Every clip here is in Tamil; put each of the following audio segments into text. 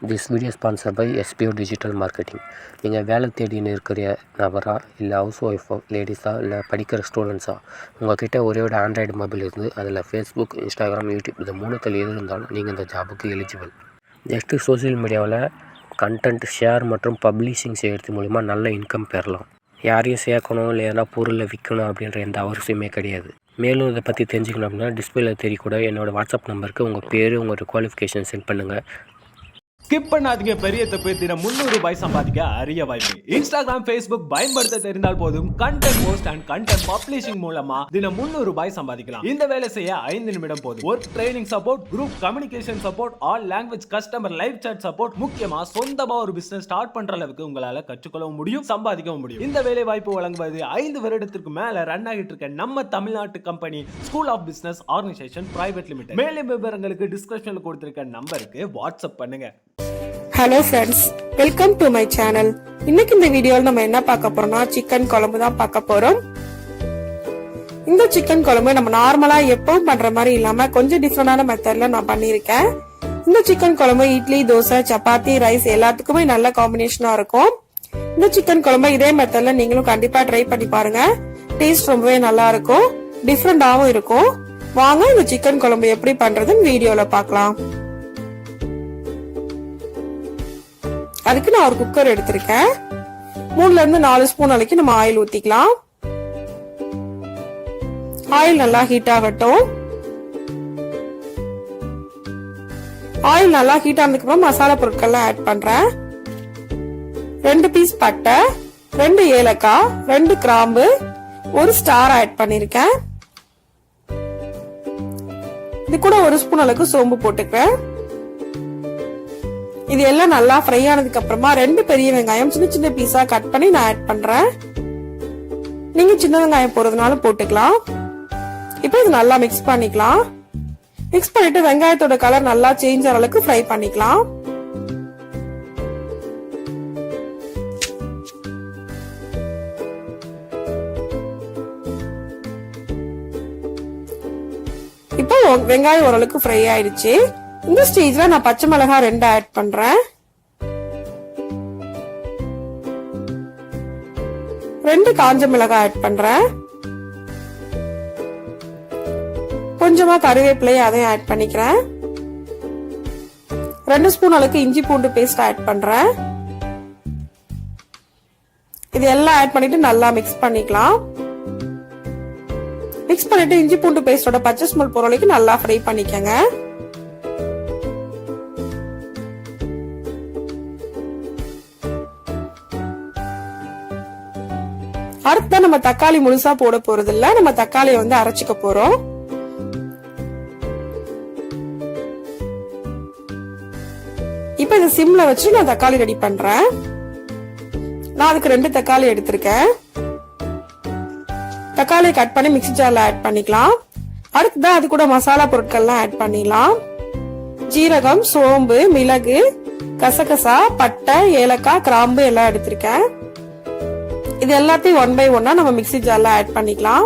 This video sponsor by SPO digital marketing. நீங்கள் வேலை தேடின்னு இருக்கிற நபரா, இல்லை ஹவுஸ் ஒய்ஃபோ, லேடிஸா, இல்லை படிக்கிற ஸ்டூடெண்ட்ஸா, உங்கள்கிட்ட ஒரே ஒரு ஆண்ட்ராய்டு மொபைல் இருந்து அதில் ஃபேஸ்புக், இன்ஸ்டாகிராம், யூடியூப் இது மூணுத்தில் எது இருந்தாலும் நீங்கள் இந்த ஜாபுக்கு எலிஜிபிள். நெக்ஸ்ட்டு சோசியல் மீடியாவில் கண்டென்ட் ஷேர் மற்றும் பப்ளிஷிங் செய்கிறது மூலிமா நல்ல இன்கம் பெறலாம். யாரையும் சேர்க்கணும் இல்லை எதனா பொருளை விற்கணும் அப்படின்ற எந்த அவசியமே கிடையாது. மேலும் இதை பற்றி தெரிஞ்சுக்கணும் அப்படின்னா டிஸ்பிளேல தெரியக்கூட என்னோடய வாட்ஸ்அப் நம்பருக்கு உங்கள் பேர், உங்களோட குவாலிஃபிகேஷன் சென்ட் பண்ணுங்கள். ஸ்கிப் பண்ணாதீங்க. பெரிய தப்பு. தினம் 300 ரூபாய் சம்பாதிக்க அரிய வாய்ப்பு. இன்ஸ்டாகிராம், ஃபேஸ்புக் பயன்படுத்த தெரிந்தால் போதும் content post and content publishing மூலமா தினம் 300 ரூபாய் சம்பாதிக்கலாம். இந்த வேலை செய்ய 5 நிமிடம் போதும். Work training support, group communication support, all language customer live chat support, முக்கியமா சொந்தமா ஒரு பிசினஸ் ஸ்டார்ட் பண்ற அளவுக்கு உங்களால கற்றுக்கொள்ளவும் முடியும், சம்பாதிக்கவும் முடியும். இந்த வேலை வாய்ப்பு வழங்குவது 5 வருடத்திற்கு மேல ரன் ஆகிட்டு இருக்க நம்ம தமிழ்நாட்டு company school of business organisation private limited. மேலும் விவரங்களுக்கு டிஸ்கிரிப்ஷன்ல கொடுத்திருக்க நம்பருக்கு வாட்ஸ்அப் பண்ணுங்க. Hello friends, welcome to my channel. இன்னைக்கு இந்த வீடியோல நம்ம என்ன பார்க்க போறோம்னா சிக்கன் குழம்பு தான் பார்க்க போறோம். இந்த சிக்கன் குழம்பு நம்ம நார்மலா எப்பவும் பண்ற மாதிரி இல்லாம கொஞ்சம் டிஃபரெண்டான மெத்தட்ல நான் பண்ணிருக்கேன். இந்த சிக்கன் குழம்பு இட்லி, தோசை, சப்பாத்தி, ரைஸ் எல்லாத்துக்குமே நல்ல காம்பினேஷனா இருக்கும். இந்த சிக்கன் குழம்பு இதே மெத்தட்ல நீங்களும் கண்டிப்பா ட்ரை பண்ணி பாருங்க. டேஸ்ட் ரொம்பவே நல்லா இருக்கும், டிஃபரெண்டாவும் இருக்கும். வாங்க இந்த சிக்கன் குழம்பு எப்படி பண்றதுன்னு வீடியோல பார்க்கலாம். அதுக்கு நான் ஒரு குக்கர் எடுத்திருக்கேன். 3ல இருந்து 4 ஸ்பூன் வரைக்கும் நம்ம ஆயில் ஊத்திக்கலாம். ஆயில் நல்லா ஹீட் ஆகட்டும். ஆயில் நல்லா ஹீட் ஆனதுக்கு அப்புறம் மசாலா பொருட்கள்லாம் ஆட் பண்றேன். 2 பீஸ் பட்டை, 2 ஏலக்காய், 2 கிராம்பு, 1 ஸ்டார் ஆட் பண்ணிருக்கேன். இது கூட 1 ஸ்பூன் அளவுக்கு சோம்பு போட்டுக்கிறேன். இது எல்லாம் நல்லா ஃப்ரை ஆனதுக்கு அப்புறமா 2 பெரிய வெங்காயம் சின்ன சின்ன பீஸா கட் பண்ணி நான் ஆட் பண்றேன். நீங்க சின்ன வெங்காயம் போடுறதுனால போட்டுக்கலாம். இப்போ இது நல்லா மிக்ஸ் பண்ணிக்கலாம். மிக்ஸ் பண்ணிட்டு வெங்காயத்தோட கலர் நல்லா சேஞ்ச் ஆகிற அளவுக்கு ஃப்ரை பண்ணிக்கலாம். இப்போ வெங்காயம் ஓரளவுக்கு ஃப்ரை ஆயிடுச்சு. இந்த ஸ்டேஜ்ல நான் பச்சை மிளகாய் 2 ஆட் பண்றேன். 2 காஞ்ச மிளகாய் ஆட் பண்றேன். கொஞ்சமா கருவேப்பிலை அதையும் ஆட் பண்ணிக்கிறேன். 2 ஸ்பூன் அளவுக்கு இஞ்சி பூண்டு பேஸ்ட் ஆட் பண்றேன். இது எல்லாம் ஆட் பண்ணிட்டு நல்லா மிக்ஸ் பண்ணிக்கலாம். மிக்ஸ் பண்ணிட்டு இஞ்சி பூண்டு பேஸ்டோட பச்சை ஸ்மெல் போற வரைக்கும் நல்லா ஃப்ரை பண்ணிக்கங்க. அடுத்து நம்ம தக்காளி முழுசா போட போறது இல்ல, நம்ம தக்காளியை அரைச்சிக்க போறோம். இப்ப இந்த சிம்ல வச்சு நான் தக்காளி ரெடி பண்றேன். நான் அதுக்கு 2 தக்காளி எடுத்திருக்கேன். தக்காளியை கட் பண்ணி மிக்ஸி ஜார்ல ஆட் பண்ணிக்கலாம். அடுத்துதான் அது கூட மசாலா பொருட்கள்லாம் ஆட் பண்ணிடலாம். ஜீரகம், சோம்பு, மிளகு, கசகசா, பட்டை, ஏலக்காய், கிராம்பு எல்லாம் எடுத்திருக்கேன். இது எல்லாத்தையும் 1 by 1 நம்ம மிக்ஸி ஜார்ல ஆட் பண்ணிக்கலாம்.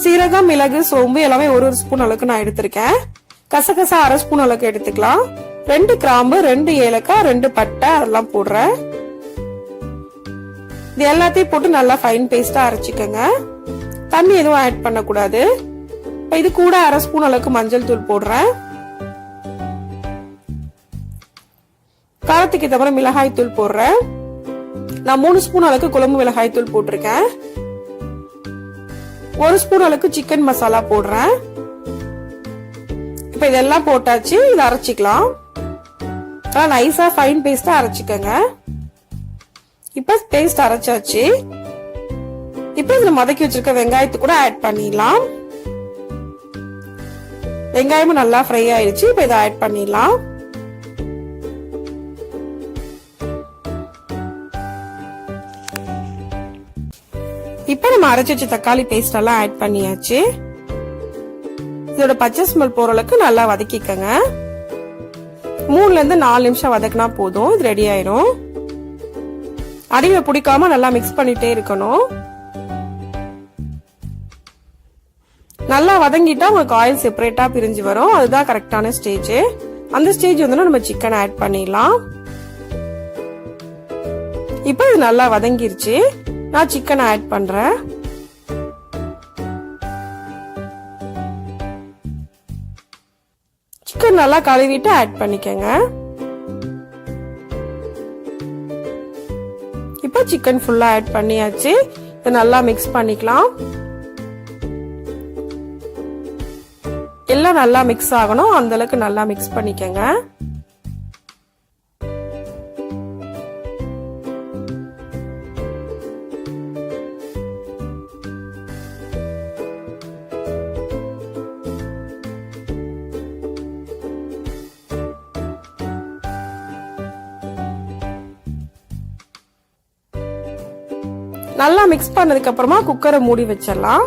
சீரகம், மிளகு, சோம்பு எல்லாமே 1 ஸ்பூன் அளவுக்கு நான் எடுத்திருக்கேன். கசகசா 1/2 ஸ்பூன் அளவுக்கு எடுத்துக்கலாம். 2 கிராம்பு, 2 ஏலக்காய், 2 பட்டை அதெல்லாம் போடுறேன். இது எல்லாத்தையும் போட்டு நல்லா ஃபைன் பேஸ்டா அரைச்சிக்கோங்க. தண்ணி எதுவும் ஆட் பண்ண கூடாது. இது கூட 1/2 ஸ்பூன் அளவுக்கு மஞ்சள் தூள் போடுறேன். காரத்துக்கு ஏற்ற மாதிரி மிளகாய் தூள் போடுறேன். நான் 3 ஸ்பூன் அளவுக்கு குழம்பு மிளகாய் தூள் போட்டிருக்கேன். 1 ஸ்பூன் அளவுக்கு சிக்கன் மசாலா போடுறேன். இப்ப இதெல்லாம் போட்டாச்சு. இதை அரைச்சிக்கலாம். நைஸா ஃபைன் பேஸ்டா அரைச்சிக்கங்க. இப்ப பேஸ்ட் அரைச்சாச்சு. இப்ப இதுல மதக்கி வச்சிருக்க வெங்காயத்தை கூட ஆட் பண்ணிடலாம். வெங்காயமும் நல்லா ஃப்ரை ஆயிடுச்சு. இப்ப இதை ஆட் பண்ணிடலாம். இப்ப நம்ம அரைச்சு வச்ச தக்காளி பேஸ்ட் எல்லாம் ஆட் பண்ணியாச்சு. இதோட பச்சை ஸ்மெல் போற அளவுக்கு நல்லா வதக்கிக்கங்க. 3ல இருந்து 4 நிமிஷம் வதக்கினா போதும். இது ரெடி ஆயிரும். அடிவை பிடிக்காம நல்லா மிக்ஸ் பண்ணிட்டே இருக்கணும். நல்லா வதங்கிட்டா உங்களுக்கு ஆயில் செப்பரேட்டா பிரிஞ்சு வரும். அதுதான் கரெக்டான ஸ்டேஜ். அந்த ஸ்டேஜ் வந்து நம்ம சிக்கன் ஆட் பண்ணிடலாம். இப்போ இது நல்லா வதங்கிருச்சு. நான் சிக்கன் ஆட் பண்றேன். சிக்கன் நல்லா கழுவிட்டு ஆட் பண்ணிக்கங்க. இப்போ சிக்கன் ஃபுல்லா ஆட் பண்ணியாச்சு. இதை நல்லா மிக்ஸ் பண்ணிக்கலாம். எல்லாம் நல்லா மிக்ஸ் ஆகணும், அந்த அளவுக்கு நல்லா மிக்ஸ் பண்ணிக்கங்க. நல்லா மிக்ஸ் பண்ணதுக்கு அப்புறமா குக்கரை மூடி வச்சிடலாம்.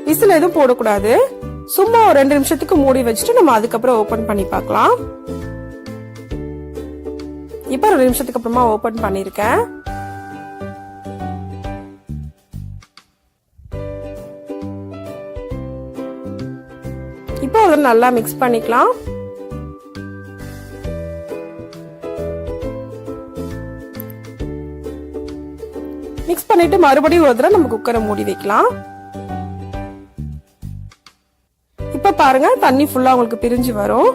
விசில் எதுவும் போடக்கூடாது. சும்மா ஒரு 2 நிமிஷத்துக்கு மூடி வச்சுட்டு நம்ம அதுக்கப்புறம் ஓபன் பண்ணி பார்க்கலாம். இப்ப 2 நிமிஷத்துக்கு அப்புறமா ஓபன் பண்ணிருக்கேன். இப்போ அதை நல்லா மிக்ஸ் பண்ணிக்கலாம். மிக்ஸ் பண்ணிட்டு மறுபடியும் ஒரு தடவை நம்ம குக்கரை மூடி வைக்கலாம். இப்ப பாருங்க, தண்ணி ஃபுல்லா உங்களுக்கு பிரிஞ்சு வரும்.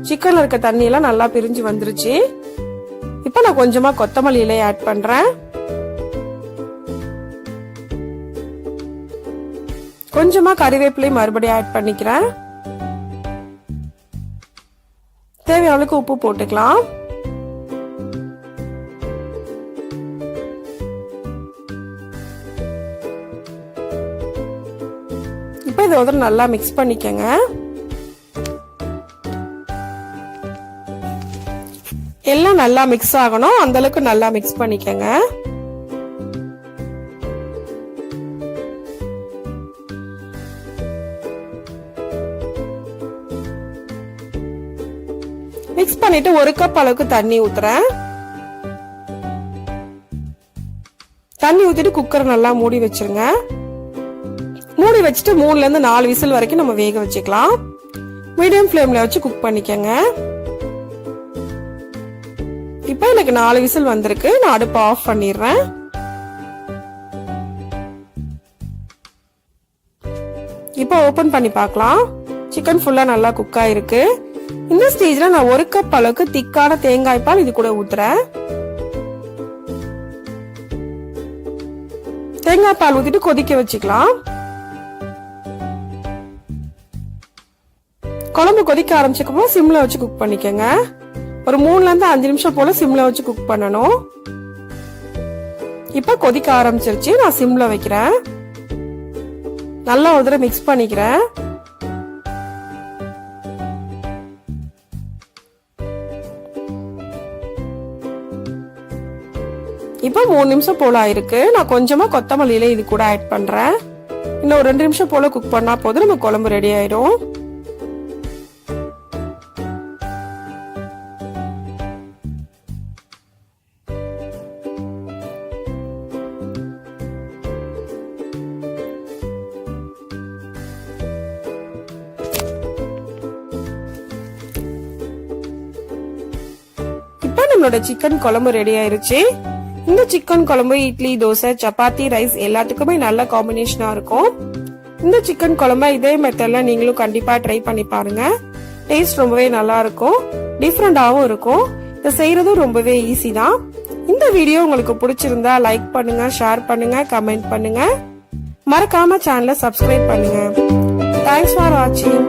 சிக்கன்ல இருக்க தண்ணி எல்லாம் நல்லா பிரிஞ்சு வந்துருச்சு. இப்ப நான் கொஞ்சமா கொத்தமல்லி இலையை ஆட் பண்றேன். கொஞ்சமா கறிவேப்பிலை மறுபடியும் ஆட் பண்ணிக்கிறேன். தேவையான அளவுக்கு உப்பு போட்டுக்கலாம். இப்ப இதை நல்லா மிக்ஸ் பண்ணிக்கங்க. எல்லாம் நல்லா மிக்ஸ் ஆகணும், அந்த அளவுக்கு நல்லா மிக்ஸ் பண்ணிக்கங்க. மிக்ஸ் பண்ணிட்டு 1 கப் அளவுக்கு தண்ணி ஊத்துறேன். தண்ணி ஊத்திட்டு குக்கரை நல்லா மூடி வச்சிருங்க. மூடி வச்சுட்டு 3ல இருந்து 4 விசில் வரைக்கும் நம்ம வேக வச்சுக்கலாம். மீடியம் ஃப்ளேம்ல வச்சு குக் பண்ணிக்கங்க. இப்போ எனக்கு 4 விசில் வந்திருக்கு. நான் அடுப்பை ஆஃப் பண்ணிடுறேன். இப்போ ஓபன் பண்ணி பார்க்கலாம். சிக்கன் ஃபுல்லா நல்லா குக் ஆயிருக்கு. இந்த ஸ்டேஜ்ல நான் 1 கப் அளவுக்கு திக்கான தேங்காய் பால் இது கூட ஊத்துறேன். தேங்காய் பால் ஊத்திட்டு கொதிக்க வச்சுக்கலாம். குழம்பு கொதிக்க ஆரம்பிச்சதுக்கப்புறம் சிம்ல வச்சு குக் பண்ணிக்கங்க. ஒரு 3ல இருந்து 5 நிமிஷம் போல சிம்ல வச்சு குக் பண்ணணும். இப்ப கொதிக்க ஆரம்பிச்சிருச்சு. நான் சிம்ல வைக்கிறேன். நல்லா ஒரு தடவை மிக்ஸ் பண்ணிக்கிறேன். இப்ப 3 நிமிஷம் போல ஆயிருக்கு. நான் கொஞ்சமா கொத்தமல்லி இலை இது கூட ஆட் பண்றேன். இன்னும் ஒரு 2 நிமிஷம் போல குக் பண்ணா போதும், நம்ம குழம்பு ரெடி ஆயிடும். நம்மளோட சிக்கன் குழம்பு ரெடி ஆயிருச்சு. இந்த சிக்கன் குழம்பு இட்லி, தோசை, சப்பாத்தி, ரைஸ் எல்லாத்துக்குமே நல்ல காம்பினேஷனா இருக்கும். இந்த சிக்கன் குழம்பு இதே மெத்தட்ல நீங்களும் கண்டிப்பா ட்ரை பண்ணி பாருங்க. டேஸ்ட் ரொம்பவே நல்லா இருக்கும், டிஃப்ரெண்டாவும் இருக்கும். இதை செய்யறதும் ரொம்பவே ஈஸி தான். இந்த வீடியோ உங்களுக்கு பிடிச்சிருந்தா லைக் பண்ணுங்க, ஷேர் பண்ணுங்க, கமெண்ட் பண்ணுங்க. மறக்காம சேனலை சப்ஸ்கிரைப் பண்ணுங்க. தேங்க்ஸ் ஃபார் வாட்சிங்.